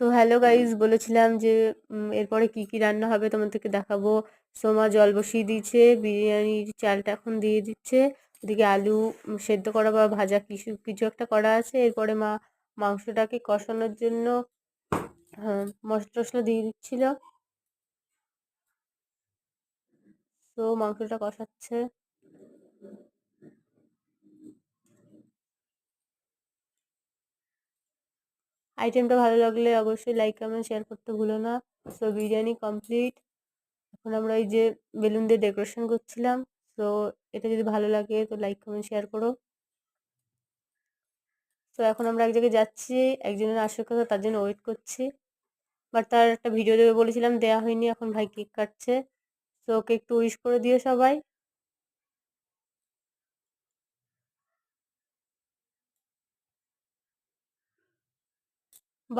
তো hello guys, বলেছিলাম যে এরপরে কি কি রান্না হবে তোমাদেরকে দেখাবো। সোমা জল বসিয়ে দিয়েছে, বিরিয়ানির চালটা এখন দিয়ে দিচ্ছে। ওদিকে আলু সেদ্ধ করা বা ভাজা কিছু কিছু একটা করা আছে। এরপরে মা মাংসটাকে কষানোর জন্য হ্যাঁ মশলা টশলা দিয়ে দিচ্ছিল। তো মাংসটা কষাচ্ছে। আইটেমটা ভালো লাগলে অবশ্যই লাইক কমেন্ট শেয়ার করতে ভুলো না। তো বিরিয়ানি কমপ্লিট। এখন আমরা এই যে বেলুন দিয়ে ডেকোরেশন করছিলাম। তো এটা যদি ভালো লাগে তো লাইক কমেন্ট শেয়ার করো। তো এখন আমরা এক জায়গায় যাচ্ছি, একজনের আসার কথা, তার জন্য ওয়েট করছি। বাট তার একটা ভিডিও দেবে বলেছিলাম, দেওয়া হয়নি। এখন ভাই কেক কাটছে, তো ওকে একটু উইশ করে দিও সবাই।